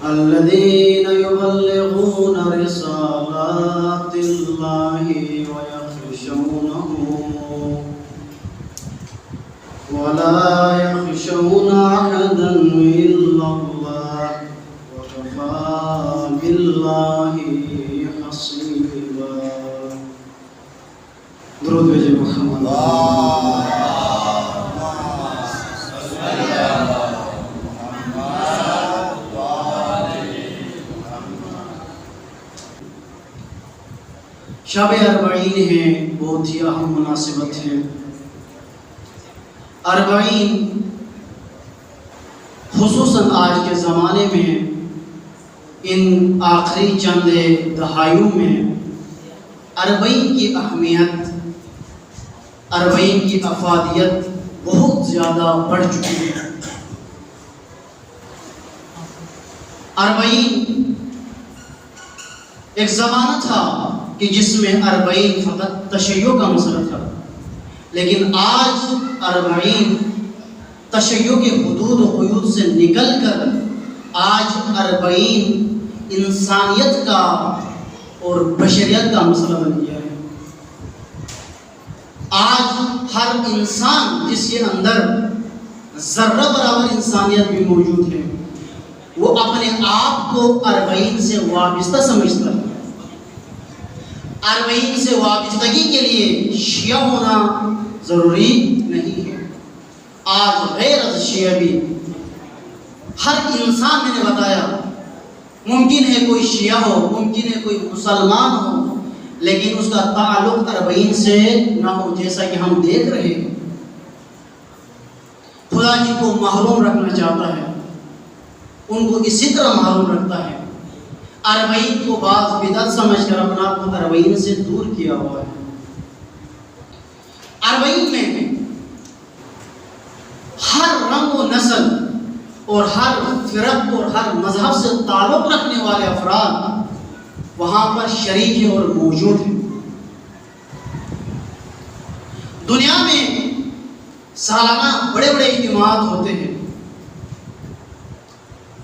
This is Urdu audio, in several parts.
الذين يبلغون رسالات الله ويخشونه ولا يخشون أحدا إلا الله وكفى بالله حسيبا. درود بھیجے محمد. شب اربعین ہے، بہت ہی اہم مناسبت ہے. اربعین خصوصاً آج کے زمانے میں ان آخری چند دہائیوں میں اربعین کی اہمیت، اربعین کی افادیت بہت زیادہ بڑھ چکی ہے. اربعین ایک زمانہ تھا کہ جس میں اربعین فقط تشیع کا مسئلہ تھا، لیکن آج اربعین تشیع کے حدود و قیود سے نکل کر آج اربعین انسانیت کا اور بشریت کا مسئلہ بن گیا ہے. آج ہر انسان جس کے اندر ذرہ برابر انسانیت بھی موجود ہے، وہ اپنے آپ کو اربعین سے وابستہ سمجھتا ہے. اربعین سے وابستگی کے لیے شیعہ ہونا ضروری نہیں ہے. آج غیر از شیعہ بھی ہر انسان، میں نے بتایا، ممکن ہے کوئی شیعہ ہو، ممکن ہے کوئی مسلمان ہو، لیکن اس کا تعلق اربعین سے نہ ہو. جیسا کہ ہم دیکھ رہے ہیں، خدا جن کو محروم رکھنا چاہتا ہے ان کو اسی طرح محروم رکھتا ہے. اربعین کو بعض بدعت سمجھ کر اپنا آپ کو اربعین سے دور کیا ہوا ہے. اربعین میں ہر رنگ و نسل اور ہر فرق اور ہر مذہب سے تعلق رکھنے والے افراد وہاں پر شریک ہیں اور موجود ہیں. دنیا میں سالانہ بڑے بڑے اجتماعات ہوتے ہیں.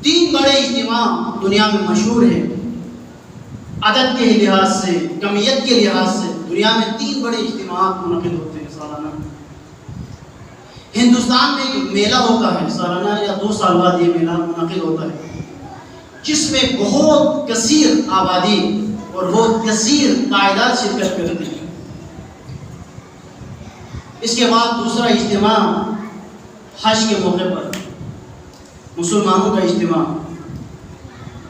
3 بڑے اجتماع دنیا میں مشہور ہیں. عدد کے لحاظ سے، کمیت کے لحاظ سے دنیا میں 3 بڑے اجتماعات منعقد ہوتے ہیں سالانہ. ہندوستان میں ایک میلہ ہوتا ہے سالانہ، یا 2 سال بعد یہ میلہ منعقد ہوتا ہے، جس میں بہت کثیر آبادی اور بہت کثیر تعداد شرکت کرتے ہیں. اس کے بعد دوسرا اجتماع حج کے موقع پر مسلمانوں کا اجتماع،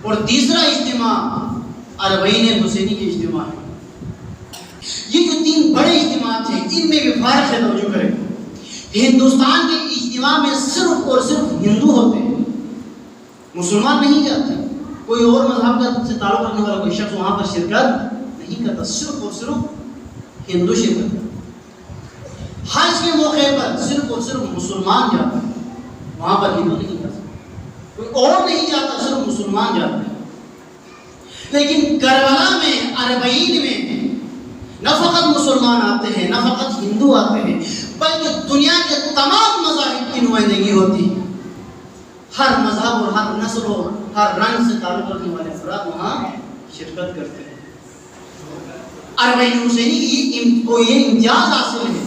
اور تیسرا اجتماع اربعین حسینی کے اجتماع ہے. یہ جو 3 بڑے اجتماعات ہیں ان میں بھی فرق ہے. توجہ کریں، ہندوستان کے اجتماع میں صرف اور صرف ہندو ہوتے ہیں، مسلمان نہیں جاتے. کوئی اور مذہب کا سے تعلق رکھنے والا کوئی شخص وہاں پر شرکت نہیں کرتا، صرف اور صرف ہندو شرکت کرتا. حج کے موقع پر صرف اور صرف مسلمان جاتا ہے، وہاں پر ہندو نہیں جاتا، کوئی اور نہیں جاتا، صرف مسلمان جاتا ہے. لیکن کربلا میں، اربعین میں نہ فقط مسلمان آتے ہیں، نہ فقط ہندو آتے ہیں، بلکہ دنیا کے تمام مذاہب کی نمائندگی ہوتی ہے. ہر مذہب اور ہر نسل اور ہر رنگ سے تعلق رکھنے والے افراد وہاں شرکت کرتے ہیں. اربعین حسینی کو یہ امتیاز حاصل ہے،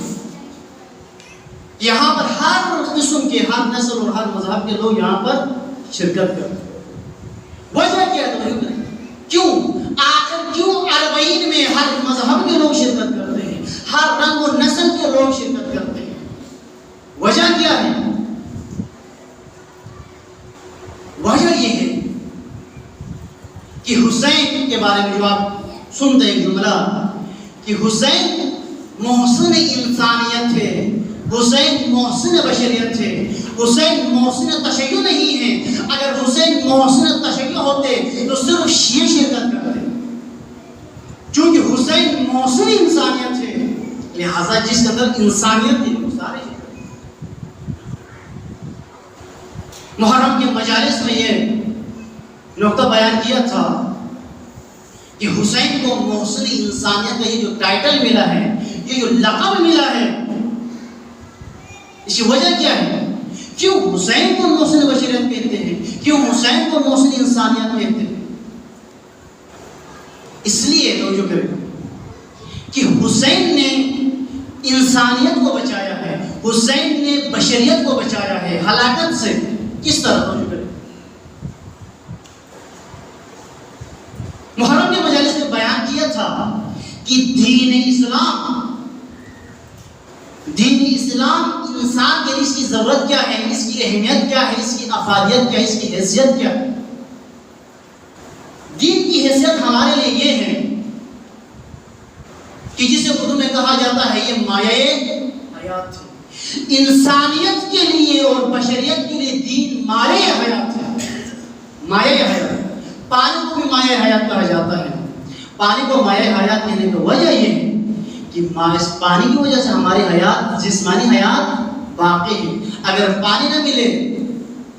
یہاں پر ہر قسم کے، ہر نسل اور ہر مذہب کے لوگ یہاں پر شرکت کرتے ہیں. وجہ کیا ہے؟ کیوں؟ آخر کیوں اربعین میں ہر مذہب کے لوگ شرکت کرتے ہیں، ہر رنگ و نسل کے لوگ شرکت کرتے ہیں؟ وجہ کیا ہے؟ وجہ یہ ہے کہ حسین کے بارے میں جو آپ سنتے ہیں جملہ کہ حسین محسن انسانیت ہے، حسین محسن بشریت ہے، حسین محسن تشیع نہیں ہے. اگر حسین محسن تشیع ہوتے تو صرف شیعہ شرکت کرتے. چونکہ حسین محسن انسانیت ہے، لہذا جس کے اندر انسانیت ہے وہ سارے شرکت. محرم کے مجالس میں یہ نقطہ بیان کیا تھا کہ حسین کو محسن انسانیت کا یہ جو ٹائٹل ملا ہے، یہ جو لقب ملا ہے، اس کی وجہ کیا ہے؟ کیوں حسین کو محسن بشریت کہتے ہیں؟ کیوں حسین کو محسن انسانیت کہتے ہیں؟ اس لیے توجہ کریں کہ حسین نے انسانیت کو بچایا ہے، حسین نے بشریت کو بچایا ہے ہلاکت سے۔ کس طرح؟ توجہ کریں، محرم کے مجالس میں بیان کیا تھا کہ دین اسلام انسان کے لیے اس کی ضرورت کیا ہے، اس کی اہمیت کیا ہے، اس کی افادیت کیا ہے، اس کی حیثیت کیا ہے۔ دین کی حیثیت ہمارے لیے یہ ہے کہ جسے اردو میں کہا جاتا ہے یہ مایہ حیات ہے۔ انسانیت کے لیے اور بشریت کے لیے دین مایہ حیات ہے، مایہ حیات۔ پانی کو بھی مایہ حیات کہا جاتا ہے۔ پانی کو مایہ حیات کہنے کی وجہ یہ ہے کہ پانی کی وجہ سے ہماری حیات، جسمانی حیات باقی ہے۔ اگر پانی نہ ملے،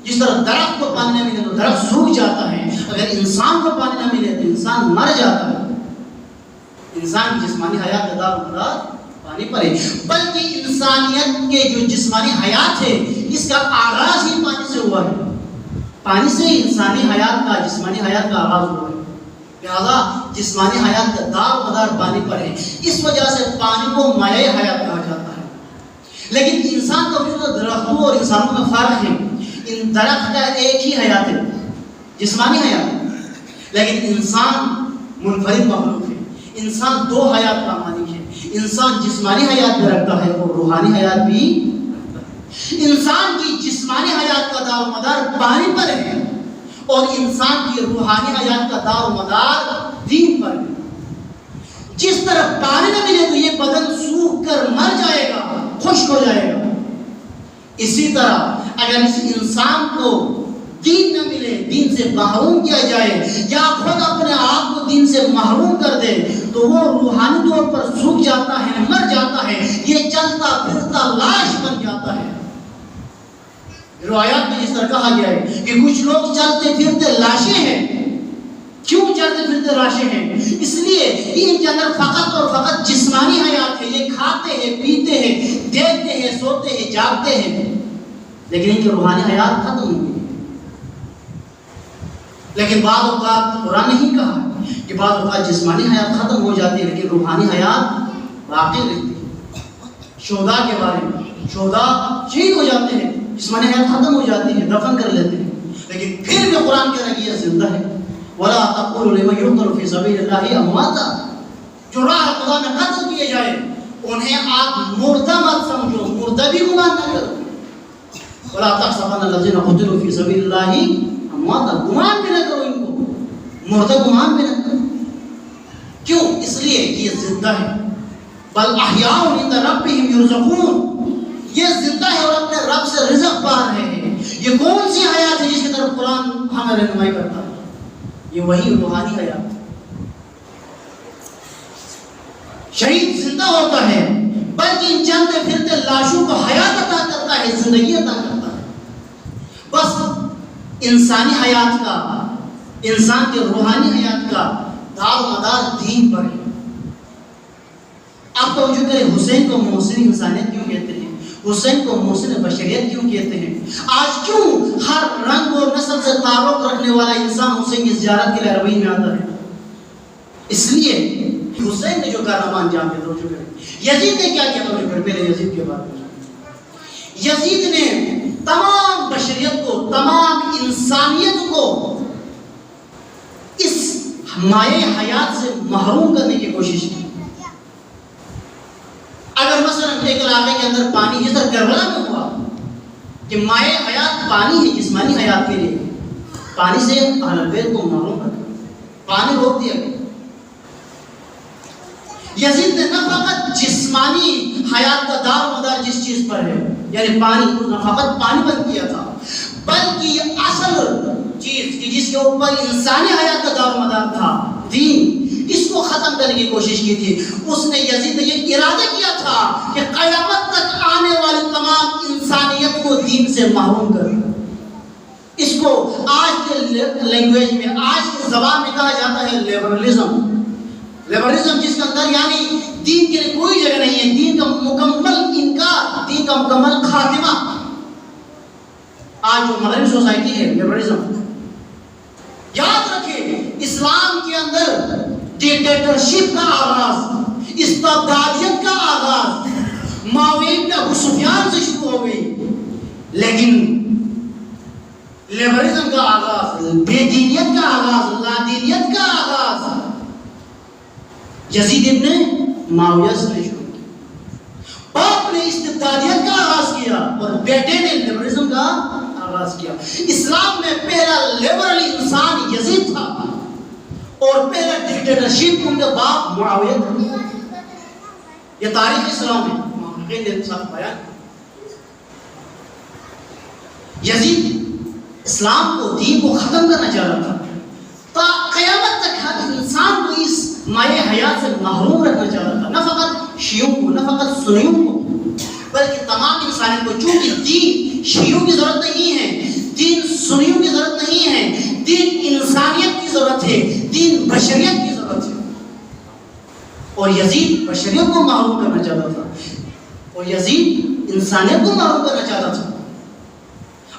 جس طرح درخت کو پانی نہ ملے تو درخت سوکھ جاتا ہے، اگر انسان کو پانی نہ ملے تو انسان مر جاتا ہے۔ انسان کی جسمانی حیات کا دار و مدار پانی پر ہے، بلکہ انسانیت کے جو جسمانی حیات ہے اس کا آغاز ہی پانی سے ہوا ہے۔ پانی سے انسانی حیات کا، جسمانی حیات کا آغاز ہوا ہے، لہذا جسمانی حیات کا دار و مدار پانی پر ہے۔ اس وجہ سے پانی کو مایہ حیات کہا جاتا ہے۔ لیکن انسان کا وجود درختوں اور انسانوں میں فرق ہے۔ ان درخت کا ایک ہی حیات ہے، جسمانی حیات، لیکن انسان منفرد مخلوق ہے۔ انسان دو حیات کا مالک ہے، انسان جسمانی حیات بھی رکھتا ہے اور روحانی حیات بھی رکھتا ہے۔ انسان کی جسمانی حیات کا دار و مدار پانی پر ہے اور انسان کی روحانی حیات کا دار و مدار دین پر ہے۔ جس طرح پانی نہ ملے تو یہ بدن سوکھ کر مر جائے گا، خشک ہو جائے گا، اسی طرح اگر اس انسان کو دین نہ ملے، دین سے محروم کیا جائے یا خود اپنے آپ کو دین سے محروم کر دے تو وہ روحانی طور پر سوکھ جاتا ہے، مر جاتا ہے، یہ چلتا پھرتا لاش بن جاتا ہے۔ روایات میں جس طرح کہا گیا ہے کہ کچھ لوگ چلتے پھرتے لاشیں ہیں۔ کیوں چلتے پھرتے لاشیں ہیں؟ اس لیے ان کے اندر فقط اور فقط جسمانی حیات ہے، یہ کھاتے ہیں، پیتے ہیں، دیکھتے ہیں، سوتے ہیں، جاگتے ہیں، لیکن ان کی روحانی حیات ختم ہو گئی۔ لیکن بعض اوقات قرآن نے ہی کہا کہ بعض اوقات جسمانی حیات ختم ہو جاتی ہے لیکن روحانی حیات باقی رہتی ہے۔ شہداء کے بارے میں، شہداء شہید ہو جاتے ہیں، جسمانی حیات ختم ہو جاتی ہے، دفن کر لیتے ہیں، لیکن پھر بھی قرآن کہہ رہا ہے کہ یہ زندہ ہے۔ وَلَا تَقُولُوا لِمَن يُقْتَلُ فِي سَبِيلِ اللَّهِ أَمْوَاتًا، جو راہ خدا میں قتل کیے جائے انہیں آپ مردہ مت سمجھو، مردہ بھی گمان نہ کرو۔ وَلَا تَحْسَبَنَّ الَّذِينَ قُتِلُوا فِي سَبِيلِ اللَّهِ أَمْوَاتًا، گمان بھی نہ کرو ان کو، مردہ گمان بھی نہ کرو۔ کیوں؟ اس لیے کہ یہ زندہ ہے۔ بل احیاء عند ربهم يرزقون، یہ زندہ ہے اور اپنے رب سے رزق پا رہے ہیں۔ یہ کون سی حیات ہے جس کی طرف قرآن ہمیں رہنمائی کرتا ہے؟ یہ وہی روحانی حیات۔ شہید زندہ ہوتا ہے بلکہ ان چلتے پھرتے لاشوں کو حیات عطا کرتا ہے، زندگی عطا کرتا ہے۔ بس انسانی حیات کا، انسان کے روحانی حیات کا دار و مدار دین پر ہے۔ آپ توجہ کریں، حسین کو محسن انسانیت کیوں کہتے ہیں؟ حسین کو محسن بشریت کیوں کہتے ہیں؟ آج کیوں ہر رنگ اور نسل سے تعلق رکھنے والا انسان حسین کی زیارت کے لیے عربین میں آتا ہے؟ اس لیے حسین نے جو کارنامہ انجام دیا، توجہ کریں۔ یزید نے کیا کیا؟ توجہ کریں، پہلے یزید کے بارے میں۔ یزید نے تمام بشریت کو، تمام انسانیت کو اس مایہ حیات سے محروم کرنے کی کوشش کی۔ اگر مثلا ایک علاقے کے اندر پانی، جس طرح کربلا میں ہوا کہ مائع حیات پانی ہے جسمانی حیات کے لیے، پانی سے اہل بیت کو محروم کر دیا، پانی روک دیا گیا۔ یزید نے نہ فقط جسمانی حیات کا دار و مدار جس چیز پر ہے یعنی پانی، نہ فقط پانی بند کیا تھا، بلکہ اصل چیز کہ جس کے اوپر انسانی حیات کا دار و مدار تھا، دین، اس کو ختم کرنے کی کوشش کی تھی۔ اس نے، یزید نے یہ ارادہ کیا تھا کہ قیامت تک آنے والی تمام انسانیت کو دین سے محروم کر۔ اس کو آج کے لینگویج میں، آج کے زبان میں کہا جاتا ہے لیبرلزم۔ لیبرلزم جس کے اندر یعنی دین کے لیے کوئی جگہ نہیں ہے، دین کا مکمل انکار، دین کا مکمل خاتمہ۔ آج جو مغربی سوسائٹی ہے لبرلزم، یاد رکھیں اسلام کے اندر ڈکٹیٹرشپ کا آغاز، استبدادیت کا آغاز معاویہ بن ابو سفیان سے شروع ہو گئی، لیکن لبرلزم کا آغاز، بے دینیت کا آغاز، لادینیت کا آغاز یزید ابن معاویہ سے شروع کیا۔ باپ نے استبدادیت کا آغاز کیا اور بیٹے نے لبرلزم کا آغاز کیا۔ اسلام میں پہلا لبرل انسان یزید تھا اور پہلا ڈکٹیٹرشپ ان کے باپ معاویہ تھا۔ یہ تاریخ اسلام ہے، محققین نے ساتھ بیان۔ یزید اسلام کو، دین کو ختم کرنا چاہ رہا تھا، تا قیامت تک ہر انسان کو اس مائع حیات سے محروم رکھنا چاہ رہا تھا، نہ فقط شیعوں کو، نہ فقط سنیوں کو، بلکہ تمام انسانیت کو۔ چونکہ دین شیعوں کی ضرورت نہیں ہے، دین سنیوں کی ضرورت نہیں ہے، دین انسانیت کی ضرورت ہے، دین بشریت کی ضرورت ہے۔ اور یزید بشریت کو محروم کرنا چاہتا تھا اور یزید انسانیت کو محروم کرنا چاہتا تھا۔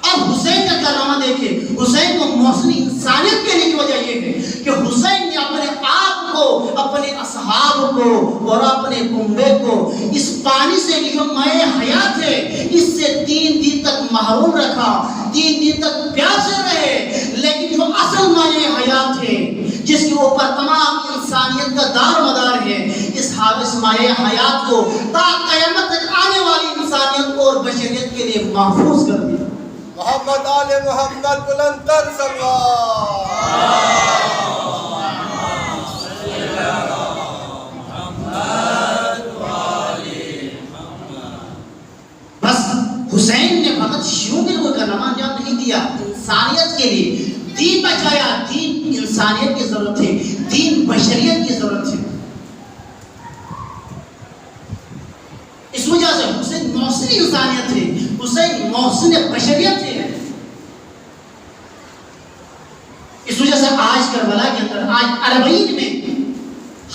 اب حسین کا کارنامہ دیکھیں، حسین کو محسن انسانیت کہنے کی وجہ یہ ہے کہ حسین نے اپنے آپ کو، اپنے اصحاب کو اور اپنے کنبے کو اس پانی سے جو مائع حیات ہے اس سے 3 دن تک محروم رکھا، 3 دن تک پیاسے رہے، لیکن جو اصل مائع حیات ہے جس کے اوپر تمام انسانیت کا دار مدار ہے، اس مائع حیات کو تا قیامت تک آنے والی انسانیت اور بشریت کے لیے محفوظ کر دیا۔ محمد آل محمد بلند تر سلوات۔ بس حسین نے فقط شیعوں کے لیے کوئی کارنامہ انجام نہیں دیا، انسانیت کے لیے دین بچایا۔ دین انسانیت کی ضرورت ہے، دین بشریت کی ضرورت ہے۔ اس وجہ سے حسین محسن انسانیت ہے، حسین محسن بشریت ہے۔ اس وجہ سے آج کربلا کے اندر، آج اربعین میں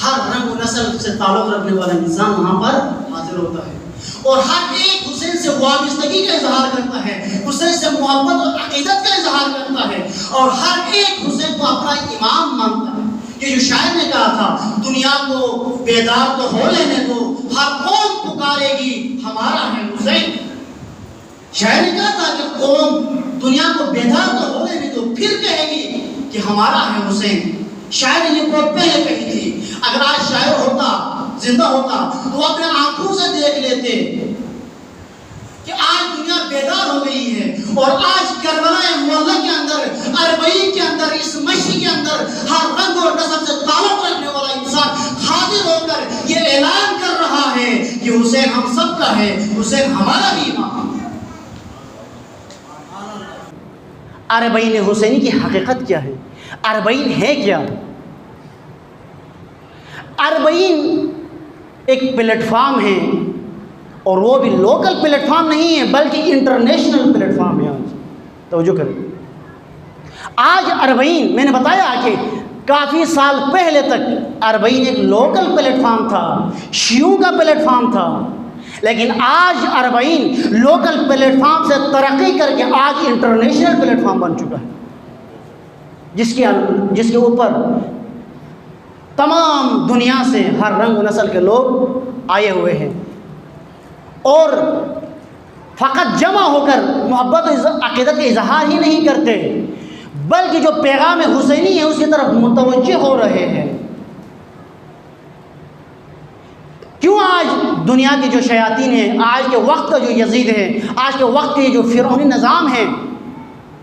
ہر رنگ و نسل سے تعلق رکھنے والا انسان وہاں پر حاضر ہوتا ہے اور ہر ایک حسین سے وابستگی کا اظہار کرتا ہے، حسین سے محبت اور عقیدت کا اظہار کرتا ہے اور ہر ایک حسین کو اپنا امام مانتا ہے۔ یہ جو شاعر نے کہا تھا، دنیا کو بیدار تو ہو لینے دو، ہر قوم پکارے گی ہمارا ہے حسین۔ شاعر نے کہا تھا کہ قوم دنیا کو بیدار تو ہو لینے دو، پھر کہے گی کہ ہمارا ہے حسین۔ شاعر نے یہ بات پہلے کہی تھی۔ اگر آج شاعر ہوتا، زندہ ہوتا تو اپنے آنکھوں سے دیکھ لیتے کہ آج دنیا بیدار ہو گئی ہے اور آج کربلا معلی کے اندر، اربعین کے اندر، اس مشی کے اندر ہر رنگ اور نسل سے تعلق رکھنے والا انسان حاضر ہو کر یہ اعلان کر رہا ہے کہ حسین ہم سب کا ہے، حسین ہمارا بھی امام۔ اربعین حسینی کی حقیقت کیا ہے؟ اربعین ہے کیا؟ اربعین ایک پلیٹ فارم ہے اور وہ بھی لوکل پلیٹ فارم نہیں ہے بلکہ انٹرنیشنل پلیٹ فارم ہے۔ آج توجہ کریں، آج اربعین میں نے بتایا کہ کافی سال پہلے تک اربعین ایک لوکل پلیٹ فارم تھا، شیعوں کا پلیٹ فارم تھا، لیکن آج اربعین لوکل پلیٹ فارم سے ترقی کر کے آج انٹرنیشنل پلیٹ فارم بن چکا ہے، جس کے اوپر تمام دنیا سے ہر رنگ و نسل کے لوگ آئے ہوئے ہیں اور فقط جمع ہو کر محبت و عقیدت کا اظہار ہی نہیں کرتے بلکہ جو پیغام حسینی ہے اس کی طرف متوجہ ہو رہے ہیں۔ کیوں آج دنیا کی جو شیاطین ہیں، آج کے وقت کا جو یزید ہے، آج کے وقت کے جو فرعونی نظام ہیں،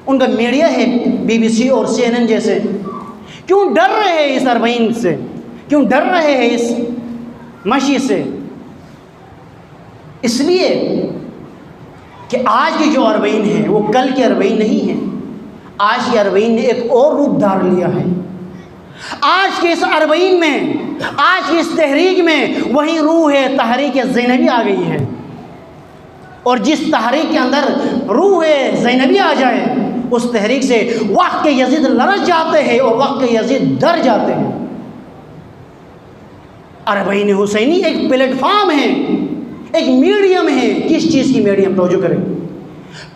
ان کا میڈیا ہے BBC اور CNN جیسے، کیوں ڈر رہے ہیں اس اربعین سے؟ کیوں ڈر رہے ہیں اس مشی سے؟ اس لیے کہ آج کی جو اربعین ہے وہ کل کی اربعین نہیں ہے، آج کی اربعین نے ایک اور روپ دھار لیا ہے۔ آج کے اس اربعین میں، آج کی اس تحریک میں وہی روح ہے، تحریک زینبی آ گئی ہے، اور جس تحریک کے اندر روح زینبی آ جائے اس تحریک سے وقت کے یزید لرز جاتے ہیں اور وقت کے یزید ڈر جاتے ہیں۔ اربعین حسینی ایک پلیٹ فارم ہے، ایک میڈیم ہے۔ کس چیز کی میڈیم؟ توجہ کریں،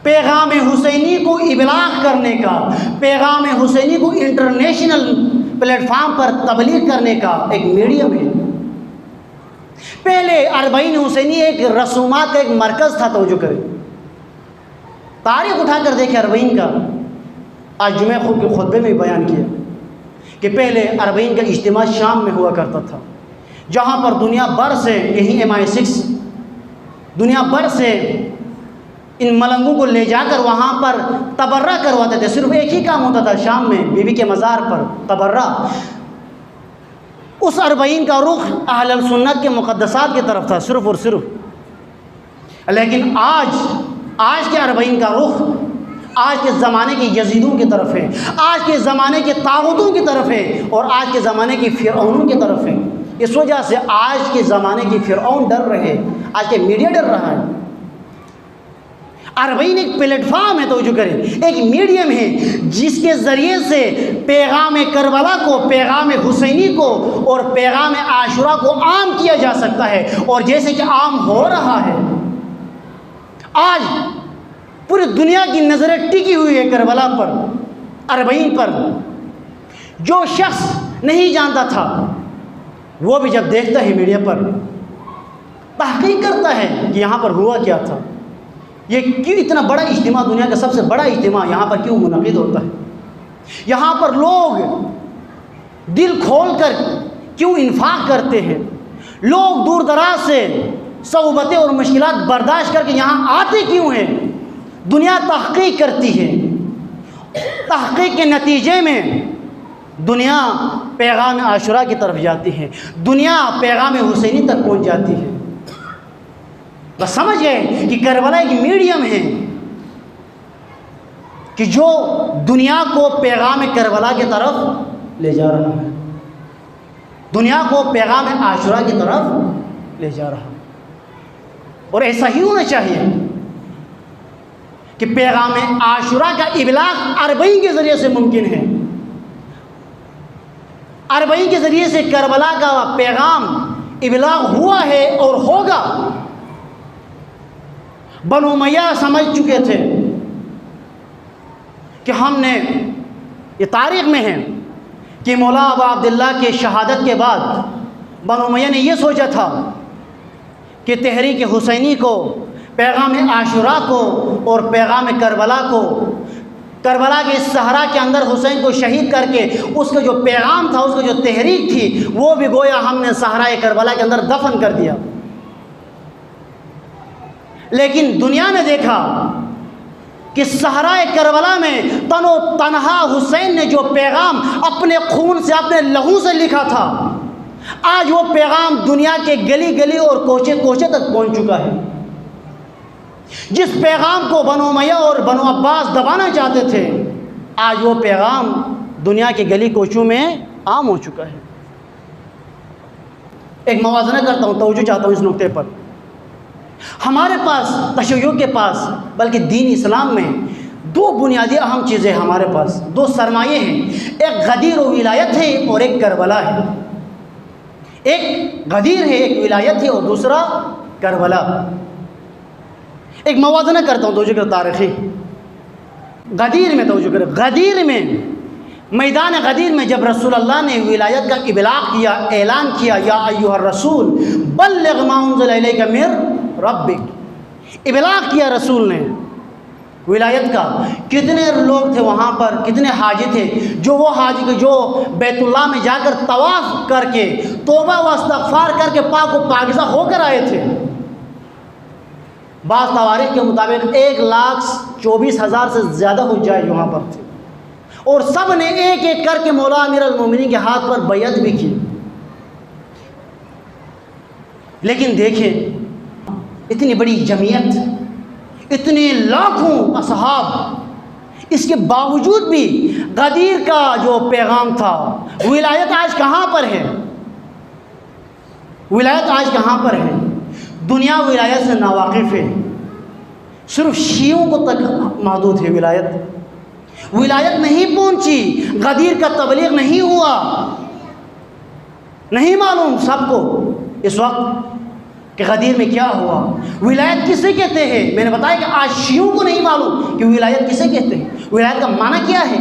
پیغام حسینی کو ابلاغ کرنے کا، پیغام حسینی کو انٹرنیشنل پلیٹ فارم پر تبلیغ کرنے کا ایک میڈیم ہے۔ پہلے اربعین حسینی ایک رسومات کا ایک مرکز تھا، توجہ کریں، تاریخ اٹھا کر دیکھیں اربعین کا۔ آج جمعہ کے خطبے میں بیان کیا کہ پہلے اربعین کا اجتماع شام میں ہوا کرتا تھا، جہاں پر دنیا بھر سے، یہی MI6 دنیا بھر سے ان ملنگوں کو لے جا کر وہاں پر تبرہ کرواتے تھے۔ صرف ایک ہی کام ہوتا تھا شام میں، بی بی کے مزار پر تبرہ۔ اس اربعین کا رخ اہل السنت کے مقدسات کی طرف تھا صرف اور صرف، لیکن آج کے اربعین کا رخ آج کے زمانے کے یزیدوں کی طرف ہے، آج کے زمانے کے طاغوتوں کی طرف ہے، اور آج کے زمانے کے فرعونوں کی طرف ہے۔ اس وجہ سے آج کے زمانے کے فرعون ڈر رہے، آج کے میڈیا ڈر رہا ہے۔ اربعین ایک پلیٹ فارم ہے، توجہ کریں، ایک میڈیم ہے جس کے ذریعے سے پیغام کربلا کو، پیغام حسینی کو اور پیغام عاشورہ کو عام کیا جا سکتا ہے، اور جیسے کہ عام ہو رہا ہے۔ آج پوری دنیا کی نظریں ٹکی ہوئی ہے کربلا پر، اربعین پر۔ جو شخص نہیں جانتا تھا وہ بھی جب دیکھتا ہے میڈیا پر، تحقیق کرتا ہے کہ یہاں پر ہوا کیا تھا، یہ کیوں اتنا بڑا اجتماع، دنیا کا سب سے بڑا اجتماع یہاں پر کیوں منعقد ہوتا ہے، یہاں پر لوگ دل کھول کر کیوں انفاق کرتے ہیں، لوگ دور دراز سے صعوبتیں اور مشکلات برداشت کر کے یہاں آتے کیوں ہیں۔ دنیا تحقیق کرتی ہے، تحقیق کے نتیجے میں دنیا پیغام عاشورہ کی طرف جاتی ہے، دنیا پیغام حسینی تک پہنچ جاتی ہے۔ بس سمجھ گئے کہ کربلا ایک میڈیم ہے کہ جو دنیا کو پیغام کربلا کی طرف لے جا رہا ہے، دنیا کو پیغام عاشورہ کی طرف لے جا رہا ہے۔ اور ایسا ہی ہونا چاہیے کہ پیغام عاشورہ کا ابلاغ اربعین کے ذریعے سے ممکن ہے۔ اربعین کے ذریعے سے کربلا کا پیغام ابلاغ ہوا ہے اور ہوگا۔ بنو امیہ سمجھ چکے تھے کہ ہم نے، یہ تاریخ میں ہے کہ مولا ابا عبداللہ کے شہادت کے بعد بنو امیہ نے یہ سوچا تھا کہ تحریک حسینی کو، پیغام عاشورہ کو اور پیغام کربلا کو، کربلا کے اس صحرا کے اندر حسین کو شہید کر کے اس کا جو پیغام تھا، اس کا جو تحریک تھی، وہ بھی گویا ہم نے صحرائے کربلا کے اندر دفن کر دیا۔ لیکن دنیا نے دیکھا کہ صحرائے کربلا میں تن و تنہا حسین نے جو پیغام اپنے خون سے، اپنے لہو سے لکھا تھا، آج وہ پیغام دنیا کے گلی گلی اور کوچے کوچے تک پہنچ چکا ہے۔ جس پیغام کو بنو امیہ اور بنو عباس دبانا چاہتے تھے، آج وہ پیغام دنیا کے گلی کوچوں میں عام ہو چکا ہے۔ ایک موازنہ کرتا ہوں، توجہ چاہتا ہوں اس نقطے پر۔ ہمارے پاس، تشیع کے پاس، بلکہ دین اسلام میں دو بنیادی اہم چیزیں ہمارے پاس، دو سرمایے ہیں، ایک غدیر و ولایت ہے اور ایک کربلا ہے۔ ایک غدیر ہے، ایک ولایت ہے، اور دوسرا کربلا۔ ایک موازنہ کرتا ہوں توجہ کر، تاریخی غدیر میں توجہ کر، غدیر میں، میدان غدیر میں جب رسول اللہ نے ولایت کا ابلاغ کیا، اعلان کیا، یا ایھا الرسول بلغ ما انزل الیک من ربک، ابلاغ کیا رسول نے ولایت کا۔ کتنے لوگ تھے وہاں پر، کتنے حاجی تھے، جو وہ حاجی کے جو بیت اللہ میں جا کر طواف کر کے توبہ و استغفار کر کے پاک و پاکیزہ ہو کر آئے تھے۔ بعض تواریخ کے مطابق 1,24,000 سے زیادہ حجاج وہاں پر تھے، اور سب نے ایک ایک کر کے مولا امیر المومنین کے ہاتھ پر بیعت بھی کی۔ لیکن دیکھیں، اتنی بڑی جمعیت، اتنے لاکھوں اصحاب، اس کے باوجود بھی غدیر کا جو پیغام تھا، ولایت آج کہاں پر ہے؟ ولایت آج کہاں پر ہے؟ دنیا ولایت سے ناواقف ہے، صرف شیعوں کو تک محدود ہے ولایت۔ ولایت نہیں پہنچی، غدیر کا تبلیغ نہیں ہوا، نہیں معلوم سب کو اس وقت کہ غدیر میں کیا ہوا، ولایت کسے کہتے ہیں۔ میں نے بتایا کہ آج شیعوں کو نہیں معلوم کہ ولایت کسے کہتے ہیں، ولایت کا معنی کیا ہے۔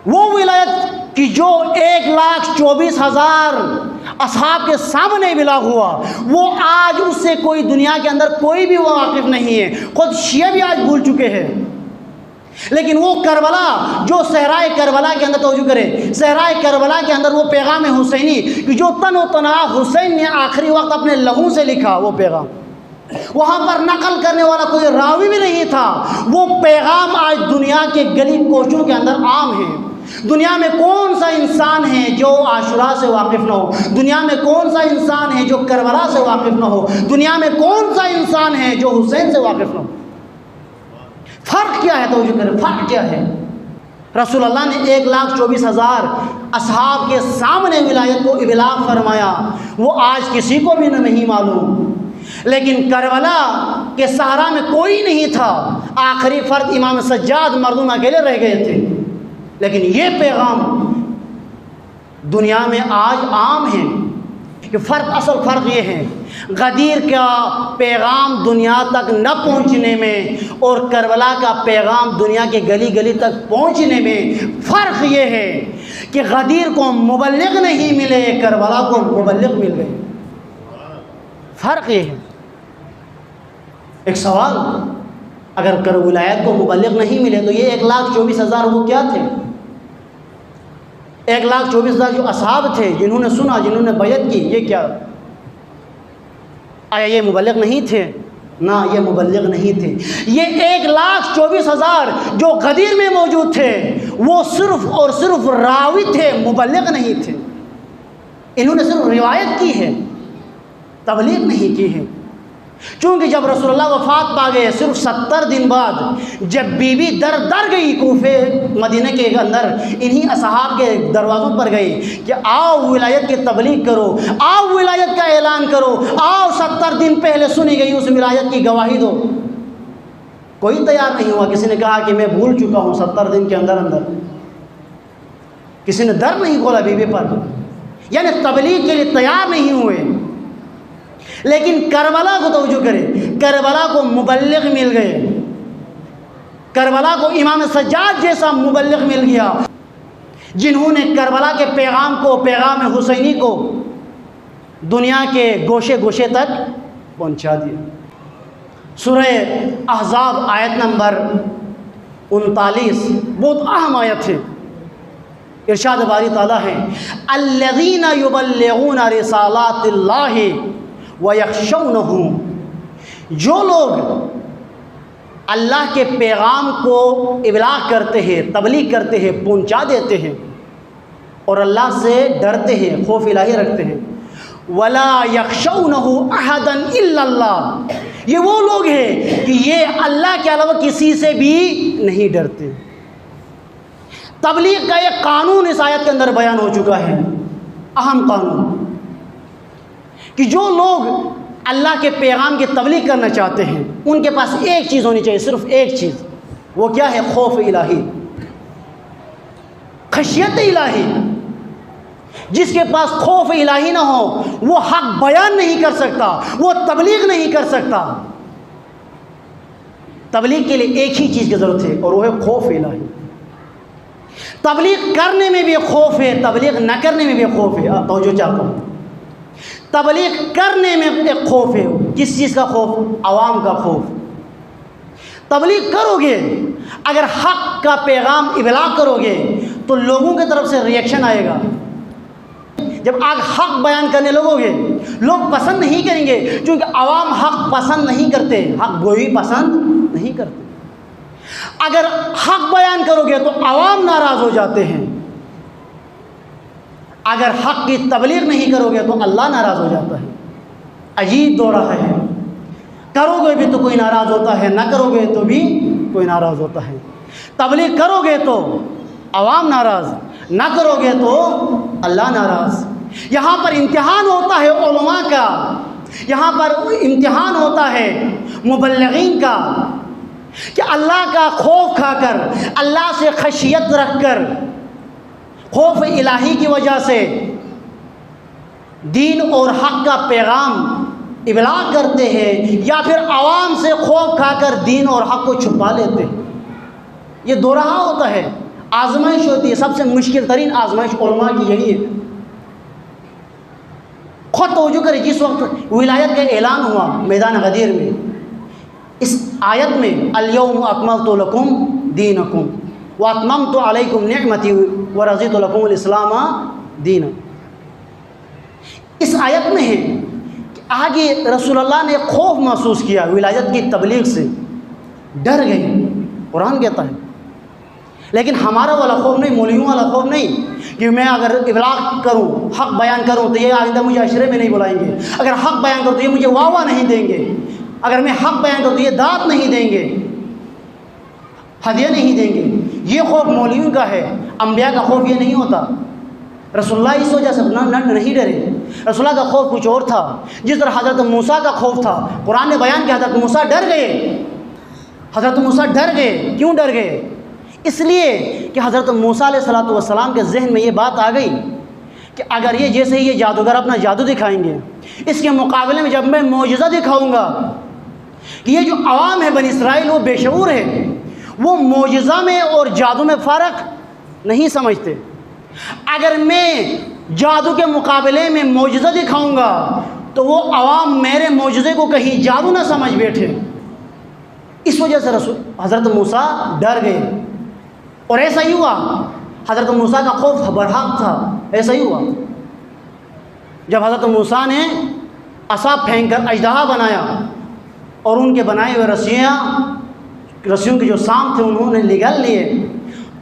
وہ ولایت کہ جو 1,24,000 اصحاب کے سامنے بلا ہوا، وہ آج اس سے کوئی دنیا کے اندر کوئی بھی واقف نہیں ہے، خود شیعہ بھی آج بھول چکے ہیں۔ لیکن وہ کربلا جو صحرائے کربلا کے اندر، توجہ کرے، صحرائے کربلا کے اندر وہ پیغام حسینی کہ جو تن و تنہا حسین نے آخری وقت اپنے لہو سے لکھا، وہ پیغام وہاں پر نقل کرنے والا کوئی راوی بھی نہیں تھا، وہ پیغام آج دنیا کے گلی کوچوں کے اندر عام ہے۔ دنیا میں کون سا انسان ہے جو عاشوراء سے واقف نہ ہو، دنیا میں کون سا انسان ہے جو کربلا سے واقف نہ ہو، دنیا میں کون سا انسان ہے جو حسین سے واقف نہ ہو۔ فرق کیا ہے؟ توجہ کریں، فرق کیا ہے؟ رسول اللہ نے 1,24,000 اصحاب کے سامنے ولایت کو ابلاغ فرمایا، وہ آج کسی کو بھی نہیں معلوم۔ لیکن کربلا کے صحرا میں کوئی نہیں تھا، آخری فرد امام سجاد مردم اکیلے رہ گئے تھے، لیکن یہ پیغام دنیا میں آج عام ہے۔ کہ فرق، اصل فرق یہ ہے، غدیر کا پیغام دنیا تک نہ پہنچنے میں اور کربلا کا پیغام دنیا کے گلی گلی تک پہنچنے میں فرق یہ ہے کہ غدیر کو مبلغ نہیں ملے، کربلا کو مبلغ مل گئے۔ فرق یہ ہے۔ ایک سوال، اگر ولایت کو مبلغ نہیں ملے تو یہ 1,24,000 وہ کیا تھے؟ 1,24,000 جو اصحاب تھے، جنہوں نے سنا، جنہوں نے بیعت کی، یہ کیا؟ آیا یہ مبلغ نہیں تھے؟ نہ، یہ مبلغ نہیں تھے۔ یہ 1,24,000 جو غدیر میں موجود تھے وہ صرف اور صرف راوی تھے، مبلغ نہیں تھے۔ انہوں نے صرف روایت کی ہے، تبلیغ نہیں کی ہے۔ چونکہ جب رسول اللہ وفات پا گئے، صرف 70 دن بعد جب بی بی در در گئی کوفے مدینہ کے اندر، انہی اصحاب کے دروازوں پر گئی کہ آؤ ولایت کی تبلیغ کرو، آؤ ولایت کا اعلان کرو، آؤ 70 دن پہلے سنی گئی اس ولایت کی گواہی دو۔ کوئی تیار نہیں ہوا۔ کسی نے کہا کہ میں بھول چکا ہوں 70 دن کے اندر اندر۔ کسی نے در نہیں کھولا بی بی پر، یعنی تبلیغ کے لیے تیار نہیں ہوئے۔ لیکن کربلا کو توجہ کرے، کربلا کو مبلغ مل گئے، کربلا کو امام سجاد جیسا مبلغ مل گیا، جنہوں نے کربلا کے پیغام کو، پیغام حسینی کو دنیا کے گوشے گوشے تک پہنچا دیا۔ سورہ احزاب آیت نمبر 39 بہت اہم آیت ہے۔ ارشاد باری تعالیٰ ہے، الذین یبلغون رسالات اللہ وَيَخْشَوْنَهُ، جو لوگ اللہ کے پیغام کو ابلاغ کرتے ہیں، تبلیغ کرتے ہیں، پہنچا دیتے ہیں، اور اللہ سے ڈرتے ہیں، خوف الہی رکھتے ہیں۔ وَلَا يَخْشَوْنَهُ أَحَدًا إِلَّا اللَّهُ، یہ وہ لوگ ہیں کہ یہ اللہ کے علاوہ کسی سے بھی نہیں ڈرتے۔ تبلیغ کا ایک قانون اس آیت کے اندر بیان ہو چکا ہے، اہم قانون، کہ جو لوگ اللہ کے پیغام کی تبلیغ کرنا چاہتے ہیں ان کے پاس ایک چیز ہونی چاہیے، صرف ایک چیز، وہ کیا ہے؟ خوف الہی، خشیت الہی۔ جس کے پاس خوف الہی نہ ہو وہ حق بیان نہیں کر سکتا، وہ تبلیغ نہیں کر سکتا۔ تبلیغ کے لیے ایک ہی چیز کی ضرورت ہے اور وہ ہے خوف الہی۔ تبلیغ کرنے میں بھی خوف ہے، تبلیغ نہ کرنے میں بھی خوف ہے۔ توجہ چاہتا ہوں، تبلیغ کرنے میں ایک خوف ہے۔ کس چیز کا خوف؟ عوام کا خوف۔ تبلیغ کرو گے، اگر حق کا پیغام ابلاغ کرو گے تو لوگوں کی طرف سے ریئیکشن آئے گا۔ جب آپ حق بیان کرنے لگو گے لوگ پسند نہیں کریں گے، کیونکہ عوام حق پسند نہیں کرتے، حق گوئی پسند نہیں کرتے۔ اگر حق بیان کرو گے تو عوام ناراض ہو جاتے ہیں، اگر حق کی تبلیغ نہیں کرو گے تو اللہ ناراض ہو جاتا ہے۔ عجیب دو رہا ہے، کرو گے بھی تو کوئی ناراض ہوتا ہے، نہ کرو گے تو بھی کوئی ناراض ہوتا ہے۔ تبلیغ کرو گے تو عوام ناراض، نہ کرو گے تو اللہ ناراض۔ یہاں پر امتحان ہوتا ہے علماء کا، یہاں پر امتحان ہوتا ہے مبلغین کا، کہ اللہ کا خوف کھا کر، اللہ سے خشیت رکھ کر، خوف الہی کی وجہ سے دین اور حق کا پیغام ابلاغ کرتے ہیں یا پھر عوام سے خوف کھا کر دین اور حق کو چھپا لیتے ہیں. یہ دو راہ ہوتا ہے، آزمائش ہوتی ہے. سب سے مشکل ترین آزمائش علماء کی یہی ہے. خود توجہ کرے، جس وقت ولایت کا اعلان ہوا میدان غدیر میں، اس آیت میں الیوم اکملت لکم دینکم واتممت علیکم نعمتی ورضیت لکم الاسلام دینا. اس آیت میں ہے کہ آگے رسول اللہ نے خوف محسوس کیا ولایت کی تبلیغ سے، ڈر گئے. قرآن کہتا ہے. لیکن ہمارا والا خوف نہیں، مولویوں والا خوف نہیں کہ میں اگر ابلاغ کروں، حق بیان کروں تو یہ آئندہ مجھے عشرے میں نہیں بلائیں گے، اگر حق بیان کروں تو یہ مجھے واہ نہیں دیں گے، اگر میں حق بیان کروں تو یہ داد نہیں دیں گے، ہدیہ نہیں دیں گے. یہ خوف مولویوں کا ہے. انبیاء کا خوف یہ نہیں ہوتا. رسول اللہ اس وجہ سے نہیں ڈرے. رسول اللہ کا خوف کچھ اور تھا. جس طرح حضرت موسیٰ کا خوف تھا، قرآن نے بیان کیا حضرت موسیٰ ڈر گئے. حضرت موسیٰ ڈر گئے. کیوں ڈر گئے؟ اس لیے کہ حضرت موسیٰ علیہ السلام کے ذہن میں یہ بات آ گئی کہ اگر یہ جیسے ہی یہ جادوگر اپنا جادو دکھائیں گے، اس کے مقابلے میں جب میں معجزہ دکھاؤں گا کہ یہ جو عوام ہے بنی اسرائیل وہ بے شعور ہے، وہ معجزہ میں اور جادو میں فرق نہیں سمجھتے. اگر میں جادو کے مقابلے میں معجزہ دکھاؤں گا تو وہ عوام میرے معجزے کو کہیں جادو نہ سمجھ بیٹھے. اس وجہ سے حضرت موسیٰ ڈر گئے. اور ایسا ہی ہوا. حضرت موسیٰ کا خوف برحق تھا. ایسا ہی ہوا جب حضرت موسیٰ نے عصا پھینک کر اژدہا بنایا اور ان کے بنائے ہوئے رسیوں کے جو سام تھے انہوں نے نگل لیے،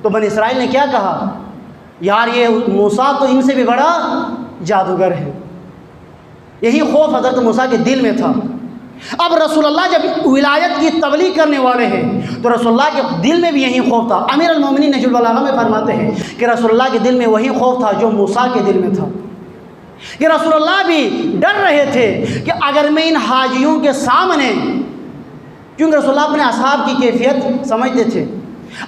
تو بنی اسرائیل نے کیا کہا؟ یار یہ موسیٰ تو ان سے بھی بڑا جادوگر ہے. یہی خوف حضرت موسیٰ کے دل میں تھا. اب رسول اللہ جب ولایت کی تبلیغ کرنے والے ہیں تو رسول اللہ کے دل میں بھی یہی خوف تھا. امیر المومنین نہج البلاغہ میں فرماتے ہیں کہ رسول اللہ کے دل میں وہی خوف تھا جو موسیٰ کے دل میں تھا. کہ رسول اللہ بھی ڈر رہے تھے کہ اگر میں ان حاجیوں کے سامنے، کیونکہ رسول اللہ اپنے اصحاب کی کیفیت سمجھتے تھے،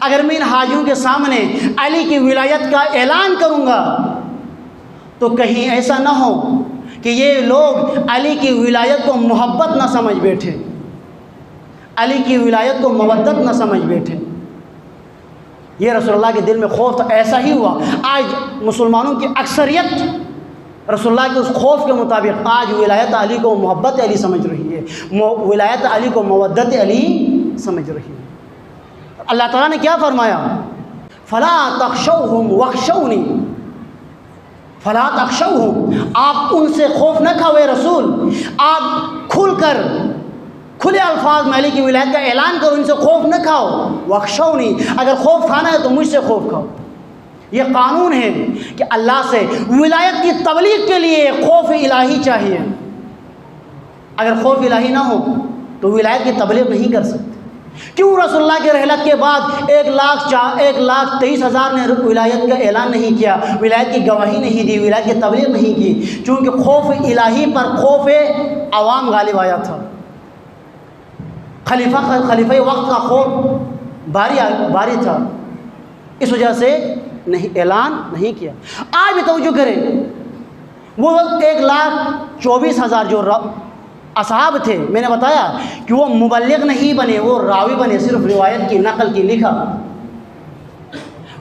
اگر میں ان حاجیوں کے سامنے علی کی ولایت کا اعلان کروں گا تو کہیں ایسا نہ ہو کہ یہ لوگ علی کی ولایت کو محبت نہ سمجھ بیٹھے، علی کی ولایت کو مودت نہ سمجھ بیٹھے. یہ رسول اللہ کے دل میں خوف تھا. ایسا ہی ہوا. آج مسلمانوں کی اکثریت رسول اللہ کے اس خوف کے مطابق آج ولایت علی کو محبت علی سمجھ رہی ہے، ولایت علی کو مودت علی سمجھ رہی ہے. اللہ تعالیٰ نے کیا فرمایا؟ فلا تخشوہم واخشونی. فلا تخشوہم، آپ ان سے خوف نہ کھاؤ اے رسول. آپ کھلے الفاظ میں علی کی ولایت کا اعلان کرو، ان سے خوف نہ کھاؤ. واخشونی، اگر خوف کھانا ہے تو مجھ سے خوف کھاؤ. یہ قانون ہے کہ اللہ سے ولایت کی تبلیغ کے لیے خوف الہی چاہیے. اگر خوف الہی نہ ہو تو ولایت کی تبلیغ نہیں کر سکتے. کیوں رسول اللہ کے رحلت کے بعد 1,23,000 نے ولایت کا اعلان نہیں کیا، ولایت کی گواہی نہیں دی، ولایت کی تبلیغ نہیں کی؟ چونکہ خوف الہی پر خوف عوام غالب آیا تھا. خلیفہ وقت کا خوف باری تھا، اس وجہ سے نہیں اعلان نہیں کیا. آج بھی توجہ کریں، وہ 1,24,000 جو اصحاب تھے، میں نے بتایا کہ وہ مبلغ نہیں بنے، وہ راوی بنے، صرف روایت کی نقل کی لکھا.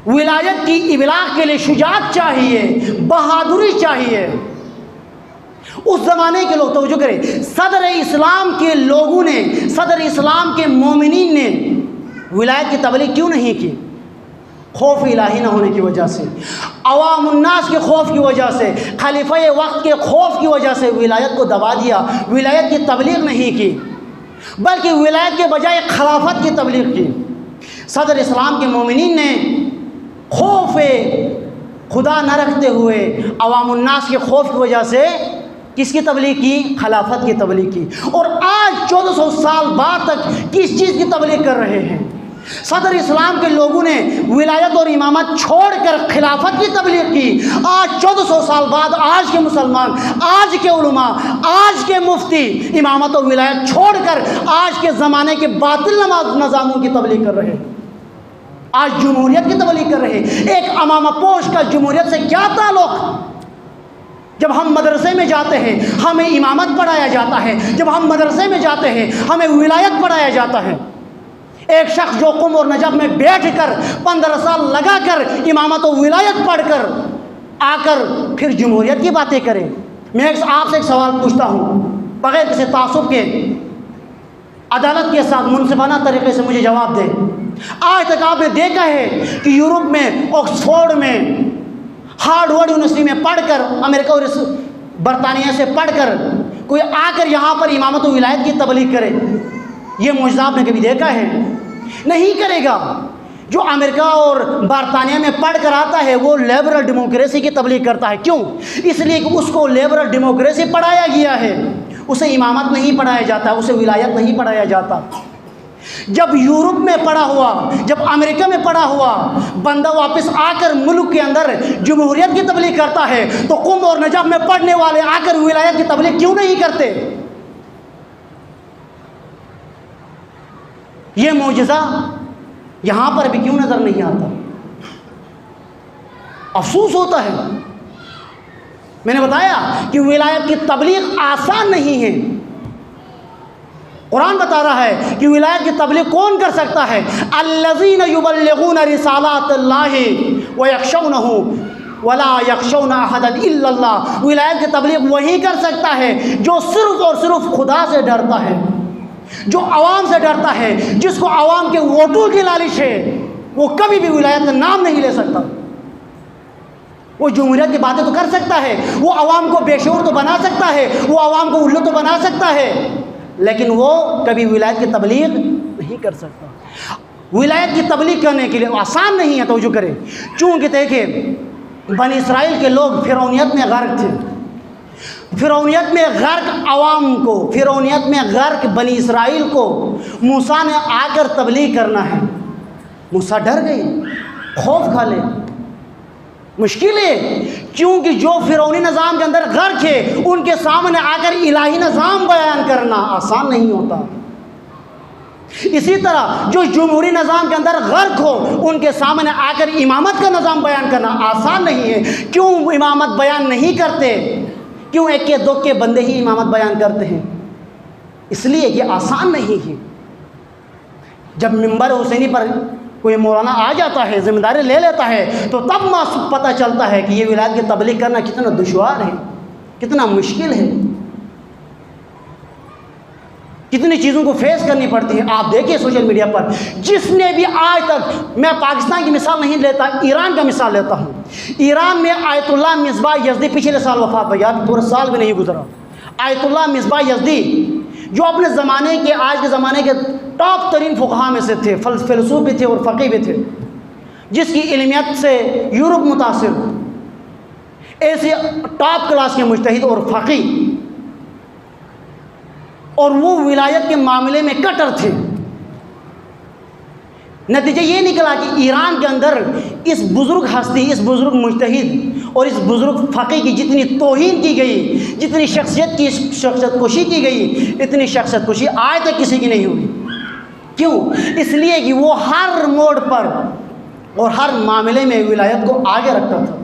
ولایت کی ابلاغ کے لیے شجاعت چاہیے، بہادری چاہیے. اس زمانے کے لوگ، توجہ کریں، صدر اسلام کے لوگوں نے، صدر اسلام کے مومنین نے ولایت کی تبلیغ کیوں نہیں کی؟ خوف الہی نہ ہونے کی وجہ سے، عوام الناس کے خوف کی وجہ سے، خلیفہ وقت کے خوف کی وجہ سے ولایت کو دبا دیا. ولایت کی تبلیغ نہیں کی بلکہ ولایت کے بجائے خلافت کی تبلیغ کی. صدر اسلام کے مومنین نے خوف خدا نہ رکھتے ہوئے عوام الناس کے خوف کی وجہ سے کس کی تبلیغ کی؟ خلافت کی تبلیغ کی. اور آج 1400 سال بعد تک کس چیز کی تبلیغ کر رہے ہیں؟ صدر اسلام کے لوگوں نے ولایت اور امامت چھوڑ کر خلافت کی تبلیغ کی. آج 1400 سال بعد آج کے مسلمان، آج کے علماء، آج کے مفتی امامت و ولایت چھوڑ کر آج کے زمانے کے باطل نظاموں کی تبلیغ کر رہے ہیں. آج جمہوریت کی تبلیغ کر رہے ہیں. ایک امامہ پوش کا جمہوریت سے کیا تعلق؟ جب ہم مدرسے میں جاتے ہیں ہمیں امامت پڑھایا جاتا ہے، جب ہم مدرسے میں جاتے ہیں ہمیں ولایت پڑھایا جاتا ہے۔ ایک شخص جو قم اور نجف میں بیٹھ کر 15 سال لگا کر امامت و ولایت پڑھ کر آ کر پھر جمہوریت کی باتیں کرے۔ میں آپ سے ایک سوال پوچھتا ہوں بغیر کسی تعصب کے، عدالت کے ساتھ منصفانہ طریقے سے مجھے جواب دیں۔ آج تک آپ نے دیکھا ہے کہ یورپ میں، آکسفورڈ میں، ہارڈورڈ یونیورسٹی میں پڑھ کر، امریکہ اور برطانیہ سے پڑھ کر کوئی آ کر یہاں پر امامت و ولایت کی تبلیغ کرے؟ یہ معجزہ آپ نے کبھی دیکھا ہے؟ نہیں کرے گا۔ جو امریکہ اور برطانیہ میں پڑھ کر آتا ہے وہ لیبرل ڈیموکریسی کی تبلیغ کرتا ہے۔ کیوں؟ اس لیے کہ اس کو لیبرل ڈیموکریسی پڑھایا گیا ہے، اسے امامت نہیں پڑھایا جاتا، اسے ولایت نہیں پڑھایا جاتا۔ جب یورپ میں پڑھا ہوا، جب امریکہ میں پڑھا ہوا بندہ واپس آ کر ملک کے اندر جمہوریت کی تبلیغ کرتا ہے تو قم اور نجف میں پڑھنے والے آ کر ولایت کی تبلیغ کیوں نہیں کرتے؟ یہ معجزہ یہاں پر بھی کیوں نظر نہیں آتا؟ افسوس ہوتا ہے۔ میں نے بتایا کہ ولایت کی تبلیغ آسان نہیں ہے۔ قرآن بتا رہا ہے کہ ولایت کی تبلیغ کون کر سکتا ہے؟ الذین یبلغون رسالات اللہ ویخشونہ ولا یخشون احدا الا اللہ۔ ولایت کی تبلیغ وہی کر سکتا ہے جو صرف اور صرف خدا سے ڈرتا ہے، جو عوام سے ڈرتا ہے، جس کو عوام کے ووٹوں کی لالچ ہے، وہ کبھی بھی ولایت کا نام نہیں لے سکتا۔ وہ جمہوریت کی باتیں تو کر سکتا ہے، وہ عوام کو بے شعور تو بنا سکتا ہے، وہ عوام کو الو تو بنا سکتا ہے، لیکن وہ کبھی ولایت کی تبلیغ نہیں کر سکتا۔ ولایت کی تبلیغ کرنے کے لیے آسان نہیں ہے، توجہ کریں۔ چونکہ دیکھیں بنی اسرائیل کے لوگ فرعونیت میں غرق تھے، فرعونیت میں غرق عوام کو، فرعونیت میں غرق بنی اسرائیل کو موسیٰ نے آ کر تبلیغ کرنا ہے۔ موسیٰ ڈر گئے، خوف کھا لے، مشکل ہے، کیونکہ جو فرعونی نظام کے اندر غرق ہے ان کے سامنے آ کر الہی نظام بیان کرنا آسان نہیں ہوتا۔ اسی طرح جو جمہوری نظام کے اندر غرق ہو ان کے سامنے آ کر امامت کا نظام بیان کرنا آسان نہیں ہے۔ کیوں امامت بیان نہیں کرتے؟ کیوں ایک کے دو کے بندے ہی امامت بیان کرتے ہیں؟ اس لیے یہ آسان نہیں ہے۔ جب منبر حسینی پر کوئی مولانا آ جاتا ہے، ذمہ داری لے لیتا ہے، تو تب پتہ چلتا ہے کہ یہ ولایت کی تبلیغ کرنا کتنا دشوار ہے، کتنا مشکل ہے، کتنی چیزوں کو فیس کرنی پڑتی ہے۔ آپ دیکھیں سوشل میڈیا پر جس نے بھی آج تک، میں پاکستان کی مثال نہیں لیتا، ایران کا مثال لیتا ہوں۔ ایران میں آیت اللہ مصباح یزدی پچھلے سال وفات ہوئی، اب پورا سال بھی نہیں گزرا۔ آیت اللہ مصباح یزدی جو اپنے زمانے کے، آج کے زمانے کے ٹاپ ترین فقہا میں سے تھے، فیلسوف بھی تھے اور فقیہ بھی تھے، جس کی علمیت سے یورپ متاثر، ایسے ٹاپ کلاس کے مجتہد اور فقیہ، اور وہ ولایت کے معاملے میں کٹر تھے۔ نتیجہ یہ نکلا کہ ایران کے اندر اس بزرگ ہستی، اس بزرگ مجتہد اور اس بزرگ فقیہ کی جتنی توہین کی گئی، جتنی شخصیت کشی کی گئی، اتنی شخصیت کشی آج تک کسی کی نہیں ہوئی۔ کیوں؟ اس لیے کہ وہ ہر موڑ پر اور ہر معاملے میں ولایت کو آگے رکھتا تھا۔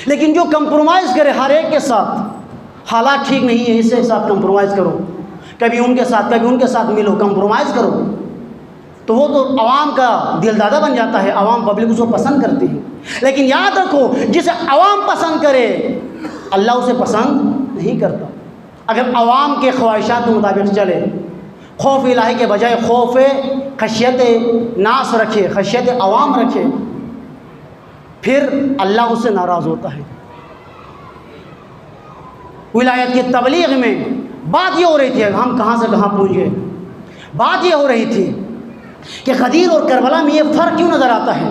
لیکن جو کمپرومائز کرے ہر ایک کے ساتھ، حالات ٹھیک نہیں ہے، اس سے ساتھ کمپرومائز کرو، کبھی ان کے ساتھ کبھی ان کے ساتھ ملو، کمپرومائز کرو، تو وہ تو عوام کا دل دادا بن جاتا ہے، عوام پبلک اس کو پسند کرتی ہے۔ لیکن یاد رکھو جسے عوام پسند کرے اللہ اسے پسند نہیں کرتا۔ اگر عوام کے خواہشات کے مطابق چلے، خوف الہی کے بجائے خوف خشیت ناس رکھے، خشیت عوام رکھے، پھر اللہ اس سے ناراض ہوتا ہے۔ ولایت کی تبلیغ میں بات یہ ہو رہی تھی، ہم کہاں سے کہاں پہنچ گئے، بات یہ ہو رہی تھی کہ غدیر اور کربلا میں یہ فرق کیوں نظر آتا ہے۔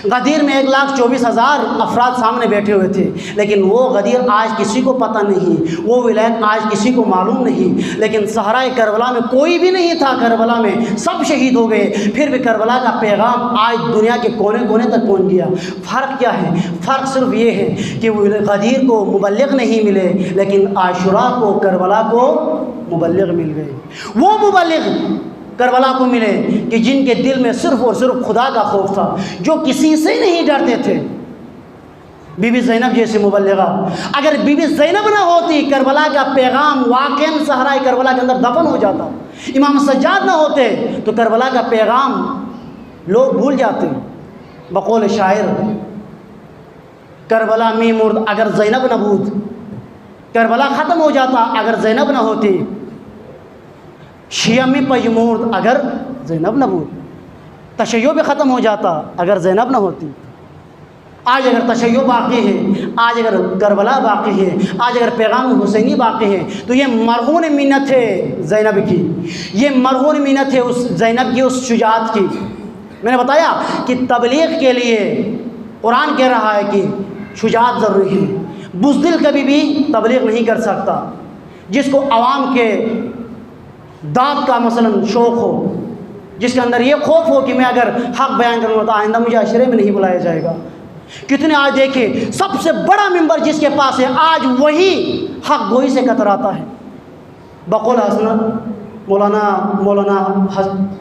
غدیر میں 1,24,000 افراد سامنے بیٹھے ہوئے تھے، لیکن وہ غدیر آج کسی کو پتہ نہیں، وہ ولایت آج کسی کو معلوم نہیں۔ لیکن صحرائے کربلا میں کوئی بھی نہیں تھا، کربلا میں سب شہید ہو گئے، پھر بھی کربلا کا پیغام آج دنیا کے کونے کونے تک پہنچ گیا۔ فرق کیا ہے؟ فرق صرف یہ ہے کہ غدیر کو مبلغ نہیں ملے، لیکن عاشوراء کو، کربلا کو مبلغ مل گئے۔ وہ مبلغ کربلا کو ملے کہ جن کے دل میں صرف اور صرف خدا کا خوف تھا، جو کسی سے نہیں ڈرتے تھے، بی بی زینب جیسے مبلغہ. اگر بی بی زینب نہ ہوتی کربلا کا پیغام واقعاً صحرائے کربلا کے اندر دفن ہو جاتا. امام سجاد نہ ہوتے تو کربلا کا پیغام لوگ بھول جاتے. بقول شاعر کربلا می مرد اگر زینب نہ بود، کربلا ختم ہو جاتا اگر زینب نہ ہوتی. شیعہ میں پجمورد اگر زینب نہ بود، تشیع بھی ختم ہو جاتا اگر زینب نہ ہوتی. آج اگر تشیع باقی ہے، آج اگر کربلا باقی ہے، آج اگر پیغام حسینی باقی ہے تو یہ مرہون منت ہے زینب کی، یہ مرہون منت ہے اس زینب کی، اس شجاعت کی. میں نے بتایا کہ تبلیغ کے لیے قرآن کہہ رہا ہے کہ شجاعت ضروری ہے. بزدل کبھی بھی تبلیغ نہیں کر سکتا. جس کو عوام کے داد کا مثلا شوق ہو، جس کے اندر یہ خوف ہو کہ میں اگر حق بیان کروں گا تو آئندہ مجھے عشرے میں نہیں بلایا جائے گا. کتنے آج دیکھیں سب سے بڑا ممبر جس کے پاس ہے آج وہی حق گوئی سے کتراتا ہے. بقول حسنت مولانا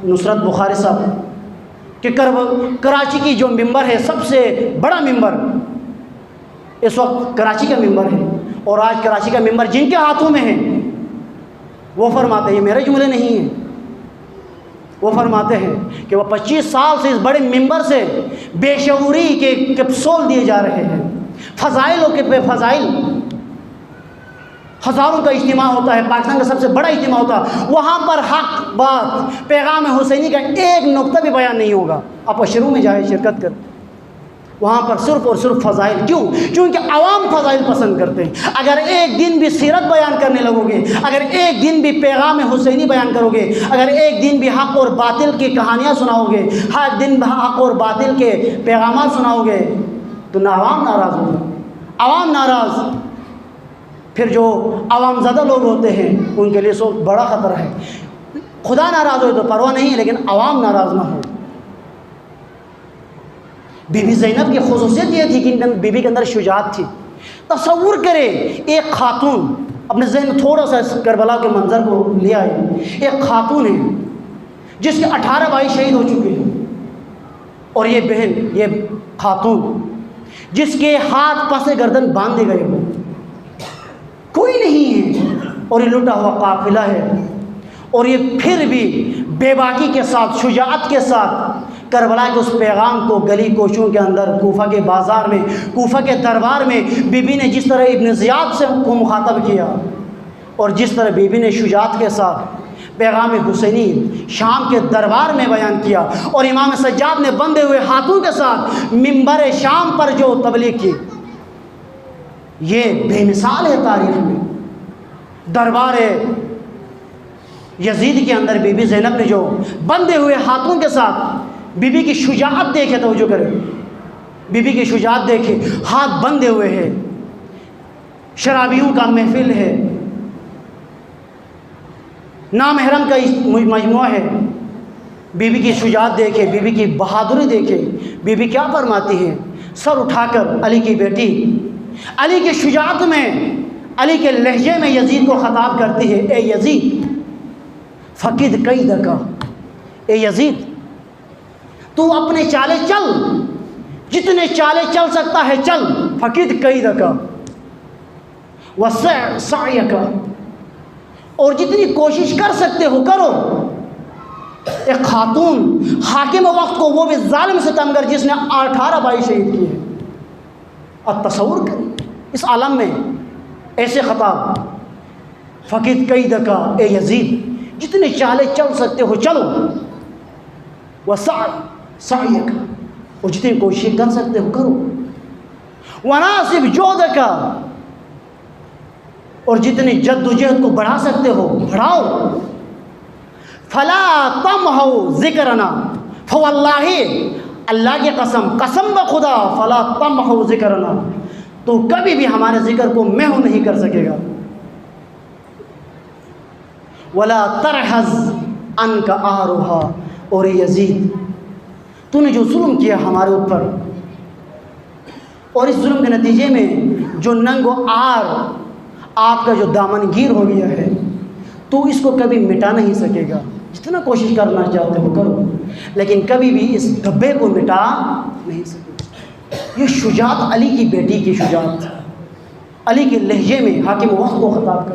نصرت بخاری صاحب کہ کراچی کی جو ممبر ہے سب سے بڑا ممبر اس وقت کراچی کا ممبر ہے، اور آج کراچی کا ممبر جن کے ہاتھوں میں ہے وہ فرماتے ہیں، یہ میرے جملے نہیں ہیں، وہ فرماتے ہیں کہ وہ 25 سال سے اس بڑے ممبر سے بے شعوری کے کیپسول دیے جا رہے ہیں. فضائلوں کے پہ فضائل، ہزاروں کا اجتماع ہوتا ہے، پاکستان کا سب سے بڑا اجتماع ہوتا ہے، وہاں پر حق بات پیغام حسینی کا ایک نقطہ بھی بیان نہیں ہوگا. آپ شروع میں جائیں شرکت کر، وہاں پر صرف اور صرف فضائل. کیوں؟ کیونکہ عوام فضائل پسند کرتے ہیں. اگر ایک دن بھی سیرت بیان کرنے لگو گے، اگر ایک دن بھی پیغام حسینی بیان کرو گے، اگر ایک دن بھی حق اور باطل کی کہانیاں سناؤ گے، ہر دن حق اور باطل کے پیغامات سناؤ گے تو نہ عوام ناراض ہوگا. عوام ناراض، پھر جو عوام زدہ لوگ ہوتے ہیں ان کے لیے سو بڑا خطرہ ہے. خدا ناراض ہوئے تو پرواہ نہیں ہے، لیکن عوام ناراض نہ ہو. بی بی زینب کی خصوصیت یہ تھی کہ بی بی کے اندر شجاعت تھی. تصور کرے ایک خاتون، اپنے ذہن میں تھوڑا سا کربلا کے منظر کو لے آئے. ایک خاتون ہے جس کے 18 بھائی شہید ہو چکے ہیں، اور یہ بہن، یہ خاتون جس کے ہاتھ پس گردن باندھے گئے ہو، کوئی نہیں ہے، اور یہ لٹا ہوا قافلہ ہے، اور یہ پھر بھی بے باکی کے ساتھ، شجاعت کے ساتھ کربلا کے اس پیغام کو گلی کوچوں کے اندر، کوفہ کے بازار میں، کوفہ کے دربار میں بی بی نے جس طرح ابن زیاد سے کو مخاطب کیا، اور جس طرح بی بی نے شجاعت کے ساتھ پیغام حسینی شام کے دربار میں بیان کیا، اور امام سجاد نے بندھے ہوئے ہاتھوں کے ساتھ منبر شام پر جو تبلیغ کی، یہ بے مثال ہے تاریخ میں. دربار یزید کے اندر بی بی زینب نے جو بندھے ہوئے ہاتھوں کے ساتھ بی بی کی شجاعت دیکھے، توجہ کرے، بی بی کی شجاعت دیکھے، ہاتھ بندھے ہوئے ہیں، شرابیوں کا محفل ہے، نامحرم کا مجموعہ ہے. بی بی کی شجاعت دیکھے، بی بی کی بہادری دیکھے. بی بی کیا فرماتی ہے؟ سر اٹھا کر علی کی بیٹی، علی کی شجاعت میں، علی کے لہجے میں یزید کو خطاب کرتی ہے، اے یزید فقد قیدک، اے یزید تو اپنے چالے چل، جتنے چالے چل سکتا ہے چل، فقد قیدک وسع سعیک، اور جتنی کوشش کر سکتے ہو کرو. ایک خاتون حاکم وقت کو، وہ بھی ظالم ستمگر جس نے 18 بھائی شہید کیے. اب تصور کریں اس عالم میں ایسے خطاب، فقد قیدک اے یزید جتنے چالے چل سکتے ہو چلو، وسع سعیک، اور جتنی کوشش کر سکتے ہو کرو، وناسب جہدک، اور جتنی جد و جہد کو بڑھا سکتے ہو بڑھاؤ. فلا تمحو ذکرنا، فواللہ اللہ کی قسم، قسم بخدا، فلا تمحو ذکرنا، تو کبھی بھی ہمارے ذکر کو محو نہیں کر سکے گا. ولا ترحز عنک آرہا، اور یزید تو نے جو ظلم کیا ہمارے اوپر، اور اس ظلم کے نتیجے میں جو ننگ و آر آپ کا جو دامن گیر ہو گیا ہے، تو اس کو کبھی مٹا نہیں سکے گا. جتنا کوشش کرنا چاہتے ہو کرو، لیکن کبھی بھی اس دھبے کو مٹا نہیں سکے. یہ شجاعت علی کی بیٹی کی شجاعت، علی کے لہجے میں حاکم وقت کو خطاب کر